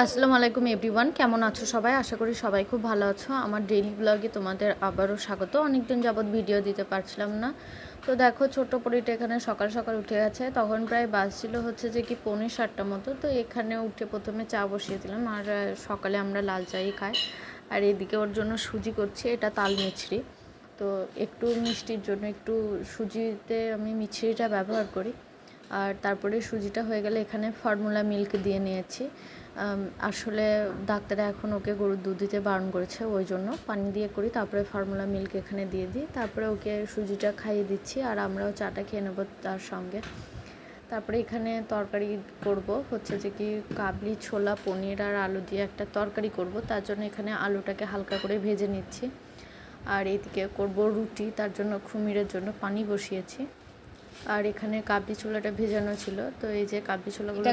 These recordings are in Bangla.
আসসালামু আলাইকুম এভরিওয়ান, কেমন আছো সবাই? আশা করি সবাই খুব ভালো আছো। আমার ডেইলি ব্লগে তোমাদের আবারও স্বাগত। অনেকদিন যাবৎ ভিডিও দিতে পারছিলাম না। তো দেখো ছোট্ট পরিটা এখানে সকাল সকাল উঠে গেছে। তখন প্রায় বাজছিল হচ্ছে যে কি 6:45 মতো। তো এখানে উঠে প্রথমে চা বসিয়ে দিলাম। আর সকালে আমরা লাল চাই খাই। আর এদিকে ওর জন্য সুজি করছি, এটা তাল মিছরি। তো একটু মিষ্টির জন্য একটু সুজিতে আমি মিছরিটা ব্যবহার করি। আর তারপরে সুজিটা হয়ে গেলে এখানে ফর্মুলা মিল্ক দিয়ে নিয়েছি। আসলে ডাক্তারে এখন ওকে গরুর দুধ দিতে বারণ করেছে, ওই জন্য পানি দিয়ে করি। তারপরে ফর্মুলা মিল্ক এখানে দিয়ে দিই, তারপরে ওকে সুজিটা খাইয়ে দিচ্ছি আর আমরাও চাটা খেয়ে নেবো তার সঙ্গে। তারপরে এখানে তরকারি করব হচ্ছে যে কি কাবলি ছোলা পনির আর আলু দিয়ে একটা তরকারি করব। তার জন্য এখানে আলুটাকে হালকা করে ভেজে নিচ্ছি। আর এদিকে করব রুটি, তার জন্য খুমিরের জন্য পানি বসিয়েছি। আর এখানে কাবলি ছোলাটা ভেজানো ছিল, তো এই যে কাবলি ছোলাগুলো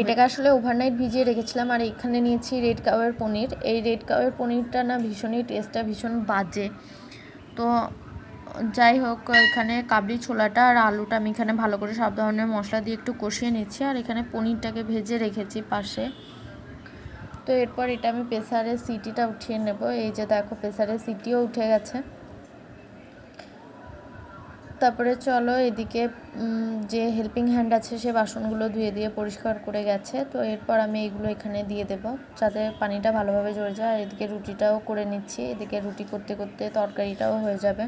এটাকে আসলে ওভারনাইট ভিজিয়ে রেখেছিলাম। আর এখানে নিয়েছি রেড কাওয়ের পনির। এই রেড কাওয়ের পনিরটা না ভীষণই টেস্টটা ভীষণ বাজে। তো যাই হোক, এখানে কাবলি ছোলাটা আর আলুটা আমি এখানে ভালো করে সব ধরনের মশলা দিয়ে একটু কষিয়ে নিচ্ছি। আর এখানে পনিরটাকে ভেজে রেখেছি পাশে। তো এরপর এটা আমি প্রেসারের সিটিটা উঠিয়ে নেব। এই যে দেখো প্রেসারের সিটিও উঠে গেছে। তারপরে চলো এদিকে যে হেল্পিং হ্যান্ড আছে সে বাসনগুলো ধুয়ে দিয়ে পরিষ্কার করে গেছে। তো এরপর আমি এইগুলো এখানে দিয়ে দেবো যাতে পানিটা ভালোভাবে ঝরে যায়। আর এদিকে রুটিটাও করে নিচ্ছি, এদিকে রুটি করতে করতে তরকারিটাও হয়ে যাবে।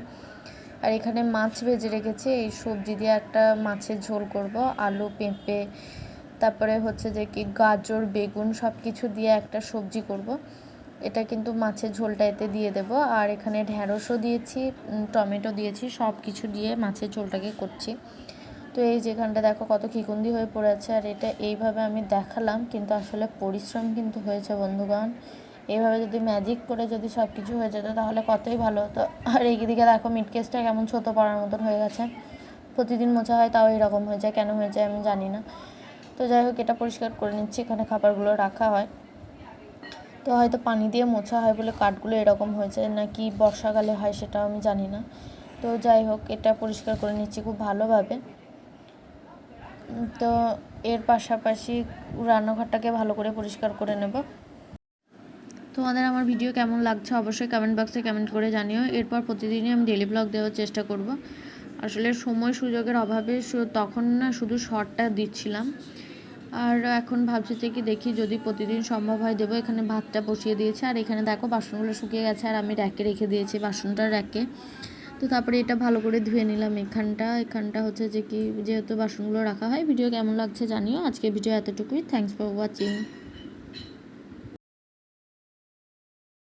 আর এখানে মাছ ভেজে রেখেছি, এই সবজি দিয়ে একটা মাছের ঝোল করব। আলু পেঁপে তারপরে হচ্ছে যে কি গাজর বেগুন সব কিছু দিয়ে একটা সবজি করব। এটা কিন্তু মাছের ঝোলটা এতে দিয়ে দেব। আর এখানে ঢ্যাঁড়সও দিয়েছি, টমেটো দিয়েছি, সব কিছু দিয়ে মাছের ঝোলটাকে করছি। তো এই যেখানটা দেখো কত খিকুন্দি হয়ে পড়েছে। আর এটা এইভাবে আমি দেখালাম, কিন্তু আসলে পরিশ্রম কিন্তু হয়েছে বন্ধুগণ। এইভাবে যদি ম্যাজিক করে যদি সব কিছু হয়ে যেত তাহলে কতই ভালো হতো। আর এইদিকে দেখো মিট কেসটা কেমন ছোটো পড়ার মতন হয়ে গেছে। প্রতিদিন মোছা হয় তাও এরকম হয়ে যায়, কেন হয়ে যায় আমি জানি না। তো যাই হোক, এটা পরিষ্কার করে নিচ্ছি, এখানে খাবারগুলো রাখা হয়। তো হয়তো পানি দিয়ে মোছা হয় বলে কাঠগুলো এরকম হয়েছে, নাকি বর্ষাকালে হয় সেটাও আমি জানি না। তো যাই হোক, এটা পরিষ্কার করে নিচ্ছি খুব ভালোভাবে। তো এর পাশাপাশি রান্নাঘরটাকে ভালো করে পরিষ্কার করে নেব। তোমাদের আমার ভিডিও কেমন লাগছে অবশ্যই কমেন্ট বক্সে কমেন্ট করে জানিও। এরপর প্রতিদিনই আমি ডেলি ব্লগ দেওয়ার চেষ্টা করব। আসলে সময় সুযোগের অভাবে তখন না শুধু শর্টটা দিচ্ছিলাম। আর এখন ভাবছি যে কি দেখি যদি প্রতিদিন সম্ভব হয় দেবো। এখানে ভাতটা বসিয়ে দিয়েছে আর এখানে দেখো বাসনগুলো শুকিয়ে গেছে আর আমি র্যাকে রেখে দিয়েছি বাসনটা র্যাকে। তো তারপরে এটা ভালো করে ধুয়ে নিলাম। এখানটা হচ্ছে যে কি যেহেতু বাসনগুলো রাখা হয়। ভিডিও কেমন লাগছে জানিও। আজকে ভিডিও এতটুকুই। Thanks for watching.